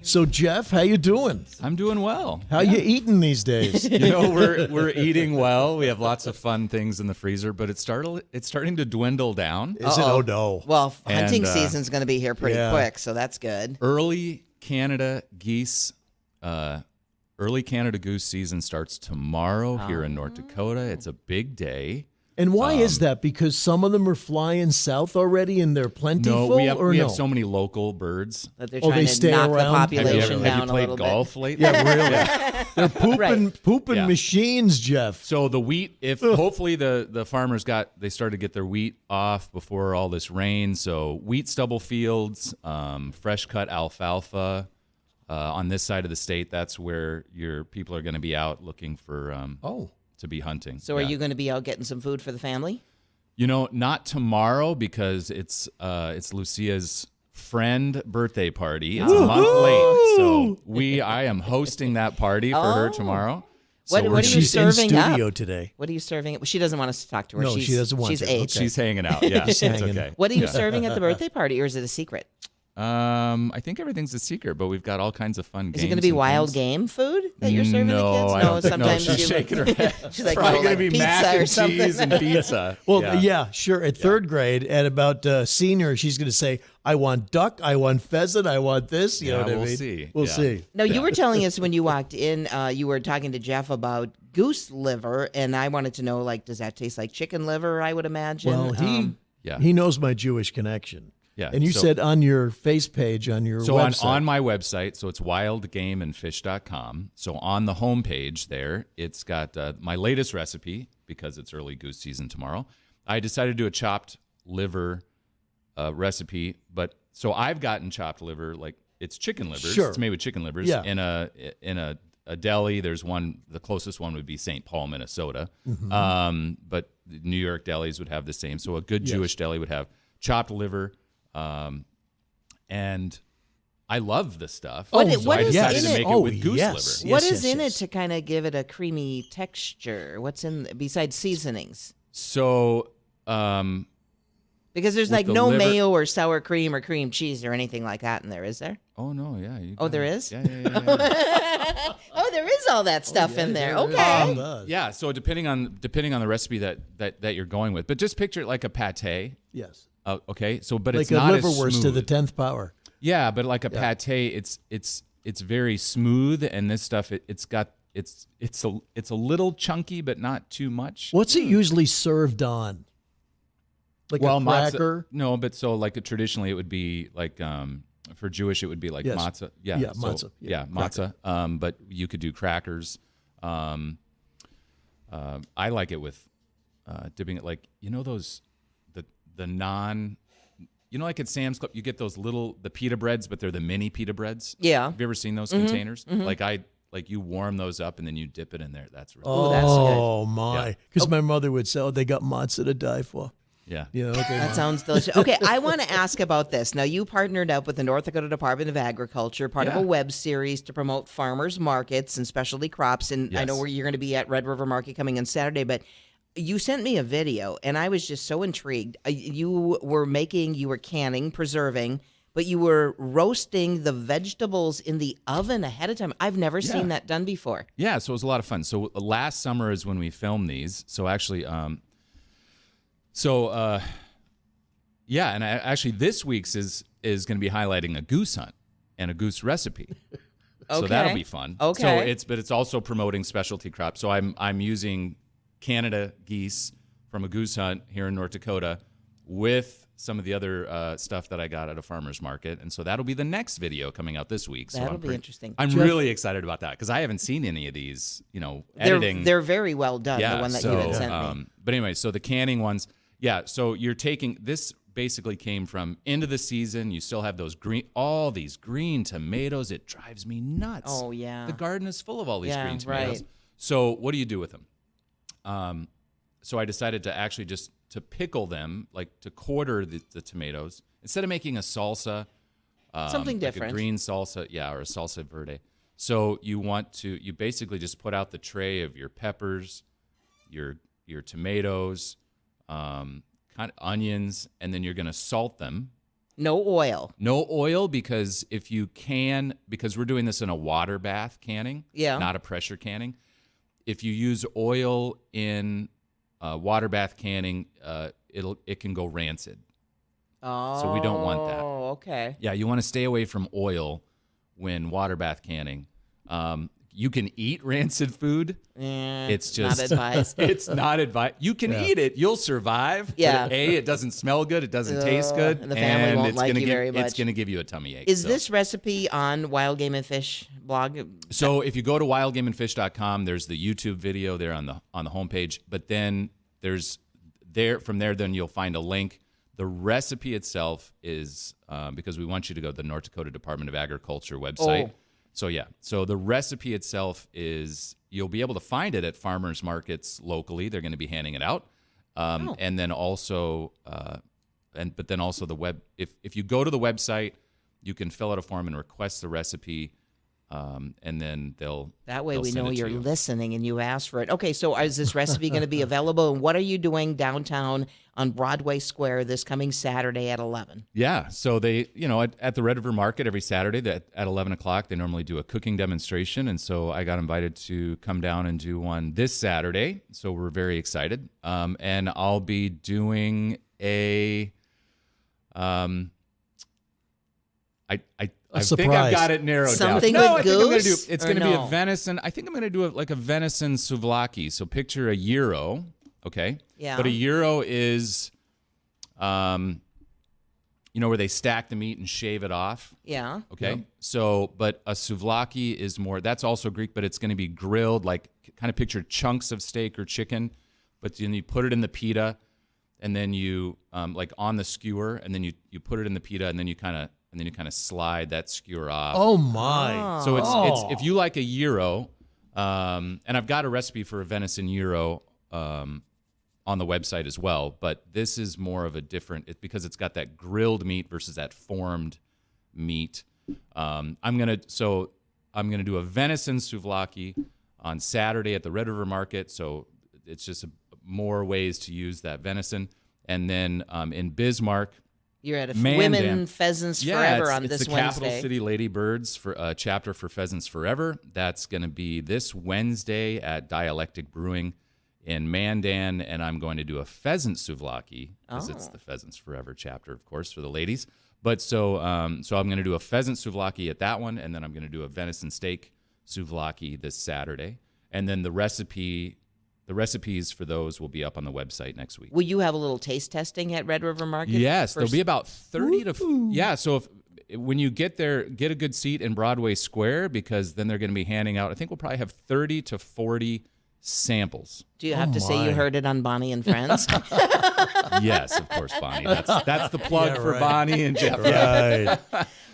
So Jeff, how you doing? I'm doing well. How you eating these days? We're eating well. We have lots of fun things in the freezer, but it's starting to dwindle down. Is it? Oh no. Well, hunting And, season's going to be here pretty quick, so that's good. Early Canada geese, early Canada goose season starts tomorrow here in North Dakota. It's a big day. And why is that? Because some of them are flying south already and they're plentiful? No, we have so many local birds. That they're trying they to stay knock around? the population Have down you a played little golf bit. lately? Yeah, really. They're pooping Yeah. machines, Jeff. So the wheat, if hopefully the farmers they started to get their wheat off before all this rain. So wheat stubble fields, fresh cut alfalfa. On this side of the state, that's where your people are going to be out looking for to be hunting. So are you going to be out getting some food for the family? You know, not tomorrow because it's Lucia's friend birthday party. It's a month late, so I am hosting that party for her tomorrow. What are you She's serving in studio up? today. What are you serving? She doesn't want us to talk to her. No, she doesn't want she's to. 8. Okay. She's hanging out. Yeah, it's hanging. okay. What are you serving at the birthday party, or is it a secret? I think everything's a secret, but we've got all kinds of fun games. Is it going to be and wild things. game food that you're serving the No, kids? I don't think, sometimes no, she's shaking her head. She's like, Probably no, going to be pizza mac or and something. cheese and pizza. Well, yeah, sure. At third grade, at about senior, she's going to say, I want duck, I want pheasant, I want this. You know what I mean? we'll see. We'll Yeah. see. No, you were telling us when you walked in, you were talking to Jeff about goose liver, and I wanted to know, like, does that taste like chicken liver, I would imagine? Well, Yeah. he knows my Jewish connection. Yeah, And you so- said on your face page on your So website. on my website, so it's wildgameandfish.com. So on the homepage there, it's got my latest recipe because it's early goose season tomorrow. I decided to do a chopped liver recipe, but so I've gotten chopped liver, like it's chicken livers. Sure. It's made with chicken livers Yeah. in a deli. There's one. The closest one would be St. Paul, Minnesota. But New York delis would have the same. So a good Jewish deli would have chopped liver. And I love this stuff. What so what I is decided in to it? make it Oh, with goose yes. liver. What Yes, is in yes. it to kind of give it a creamy texture? What's in besides seasonings? So, Because there's With like the no liver- mayo or sour cream or cream cheese or anything like that in there, is there? oh no, yeah. Oh, there is? Yeah, yeah, yeah. Yeah. Oh, there is all that stuff in there. There is. Okay. Yeah, so depending on the recipe that you're going with, but just picture it like a pate. Yes. Okay, so but Like it's a not as liverwurst to smooth. the 10th power. Yeah, but like a pate, it's very smooth, and this stuff it's a little chunky, but not too much. What's it usually served on? Like a cracker? No, but so like traditionally it would be like for Jewish it would be like Yes. matzah. Yeah, Yeah, so, matzah. Yeah, Yeah, matzah. But you could do crackers. I like it with dipping it like those the non. Like at Sam's Club, you get those the pita breads, but they're the mini pita breads. Yeah. Have you ever seen those containers? Like you warm those up and then you dip it in there. That's really Oh, that's good. Oh, my. Because my mother would say, they got matzah to die for. yeah. Okay, That sounds delicious. Okay, I want to ask about this. Now, you partnered up with the North Dakota Department of Agriculture, part of a Yeah. web series to promote farmers markets and specialty crops. And I know Yes. where you're going to be at Red River Market coming on Saturday, but you sent me a video, and I was just so intrigued. You were canning, preserving, but you were roasting the vegetables in the oven ahead of time. I've never seen that done before. Yeah, so it was a lot of fun. So last summer is when we filmed these. So actually, and actually this week's is going to be highlighting a goose hunt and a goose recipe. So that'll be fun. Okay. So it's also promoting specialty crops. So I'm using Canada geese from a goose hunt here in North Dakota with some of the other stuff that I got at a farmer's market. And so that'll be the next video coming out this week. So That'll be interesting. I'm really excited about that because I haven't seen any of these, editing. They're very well done, the one that you had sent me. But anyway, so the canning ones, so you're taking this basically came from end of the season. You still have all these green tomatoes. It drives me nuts. Oh, yeah. The garden is full of all these Yeah, green tomatoes. right. So what do you do with them? So I decided to actually just to pickle them, like to quarter the tomatoes instead of making a salsa, Something like different. a green salsa, or a salsa verde. So you basically just put out the tray of your peppers, your tomatoes, kind of onions, and then you're going to salt them No oil. No oil, because because we're doing this in a water bath canning, not a pressure canning. If you use oil in water bath canning, it can go rancid. Oh, So we don't want that. Okay. Yeah, you want to stay away from oil when water bath canning. You can eat rancid food. It's just not advised. It's not advised. You can eat it. You'll survive. Yeah. But it doesn't smell good. It doesn't taste good. And the family won't like you very much. It's going to give you a tummy ache. Is this recipe on Wild Game and Fish blog? So if you go to wildgameandfish.com, there's the YouTube video there on the homepage. But then from there, then you'll find a link. The recipe itself is because we want you to go to the North Dakota Department of Agriculture website. So the recipe itself is, you'll be able to find it at farmers markets locally. They're going to be handing it out. And then also, but then also the web, if you go to the website, you can fill out a form and request the recipe. And then that way we send know it to you're you. listening and you asked for it. Okay, so is this recipe going to be available? And what are you doing downtown on Broadway Square this coming Saturday at 11? Yeah, so they, at the Red River Market every Saturday at 11 o'clock, they normally do a cooking demonstration. And so I got invited to come down and do one this Saturday. So we're very excited. And I'll be doing I think I've got it narrowed Something down. with I think I'm goose? gonna do. It's going to be a venison. I think I'm going to do like a venison souvlaki. So picture a gyro, okay? Yeah. But a gyro is, where they stack the meat and shave it off. Yeah. Okay. Yep. So, but a souvlaki is more. That's also Greek, but it's going to be grilled, like kind of picture chunks of steak or chicken, but then you put it in the pita, and then you like on the skewer, and then you put it in the pita, and then you kind of slide that skewer off. Oh my! So it's if you like a gyro, and I've got a recipe for a venison gyro on the website as well. But this is more of a different, because it's got that grilled meat versus that formed meat. I'm gonna do a venison souvlaki on Saturday at the Red River Market. So it's just more ways to use that venison, and then in Bismarck. You're at a Mandan. Women Pheasants Forever on it's this the Wednesday. Capital City Ladybirds for chapter for Pheasants Forever. That's going to be this Wednesday at Dialectic Brewing in Mandan, and I'm going to do a pheasant souvlaki because it's the Pheasants Forever chapter, of course, for the ladies. But so I'm going to do a pheasant souvlaki at that one, and then I'm going to do a venison steak souvlaki this Saturday, and then the recipes for those will be up on the website next week. Will you have a little taste testing at Red River Market? Yes, there'll be about 30 to so when you get there, get a good seat in Broadway Square, because then they're going to be handing out, I think we'll probably have 30 to 40 samples. Do you have to say you heard it on Bonnie and Friends? Yes, of course, Bonnie. That's the plug for right. Bonnie and Jeff. Right.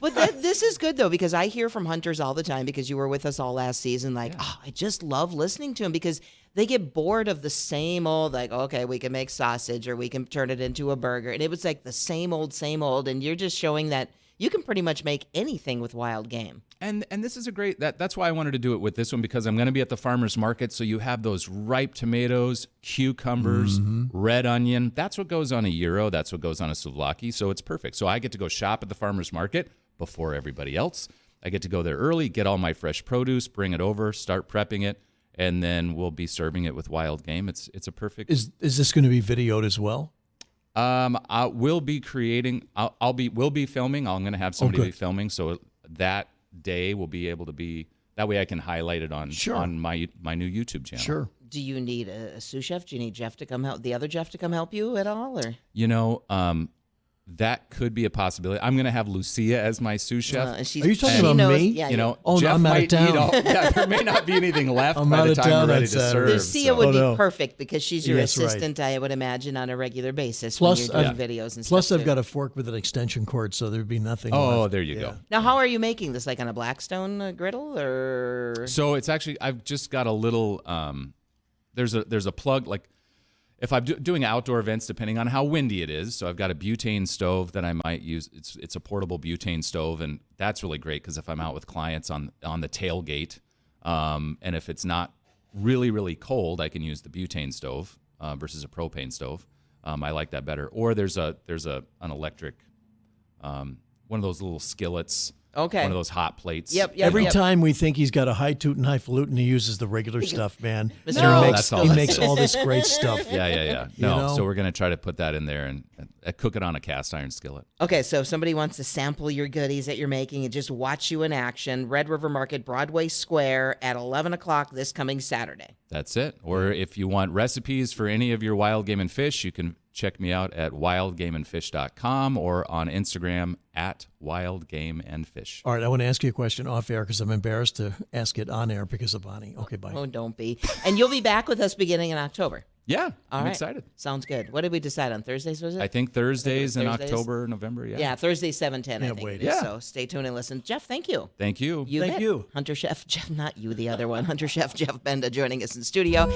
But this is good, though, because I hear from hunters all the time, because you were with us all last season, like, I just love listening to them, because they get bored of the same old, like, okay, we can make sausage or we can turn it into a burger. And it was like the same old, and you're just showing that you can pretty much make anything with wild game. And this is a great, that's why I wanted to do it with this one, because I'm going to be at the farmer's market, so you have those ripe tomatoes, cucumbers, red onion. That's what goes on a gyro. That's what goes on a souvlaki, so it's perfect. So I get to go shop at the farmer's market before everybody else. I get to go there early, get all my fresh produce, bring it over, start prepping it, and then we'll be serving it with wild game. It's a perfect. Is this going to be videoed as well? We'll be creating. We'll be filming. I'm going to have somebody be filming, so that day will be able to be. That way, I can highlight it on my new YouTube channel. Sure. Do you need a sous chef? Do you need Jeff to come help? The other Jeff to come help you at all, or that could be a possibility. I'm going to have Lucia as my sous chef. Are you talking about me? Yeah, Jeff I'm out of might town. eat all. Yeah, there may not be anything left I'm by out the of time town we're ready on to Saturday. serve. Lucia so. would be no. perfect, because she's your Yes, right. assistant, I would imagine, on a regular basis Plus, when you're doing videos and stuff. Plus, I've too. got a fork with an extension cord, so there'd be nothing Oh, left. there you go. Now, how are you making this? Like on a Blackstone griddle, or? So it's actually, I've just got a little. There's a plug, like if I'm doing outdoor events, depending on how windy it is. So I've got a butane stove that I might use. It's a portable butane stove, and that's really great because if I'm out with clients on the tailgate, and if it's not really, really cold, I can use the butane stove versus a propane stove. I like that better. Or there's an electric one of those little skillets. Okay. One of those hot plates. Yep. Every time we think he's got a high toot and highfalutin, he uses the regular stuff, man. Mr. And No, that's all he this makes is. all this great stuff. Yeah. No, know? so we're going to try to put that in there and cook it on a cast iron skillet. Okay, so if somebody wants to sample your goodies that you're making and just watch you in action, Red River Market, Broadway Square at 11 o'clock this coming Saturday. That's it. Or if you want recipes for any of your wild game and fish, you can check me out at wildgameandfish.com or on Instagram at wildgameandfish. All right, I want to ask you a question off air because I'm embarrassed to ask it on air because of Bonnie. Okay, bye. Oh, don't be. And you'll be back with us beginning in October. Yeah, All I'm right. excited. Sounds good. What did we decide on? Thursdays, was it? I think Thursdays in Thursdays? October, November. Yeah, Thursday, 7:10, I Yeah, think. wait. it is. Yeah. So stay tuned and listen. Jeff, thank you. Thank you. You Thank bet. you. Hunter Chef Jeff, not you, the other one. Hunter Chef Jeff Benda joining us in studio.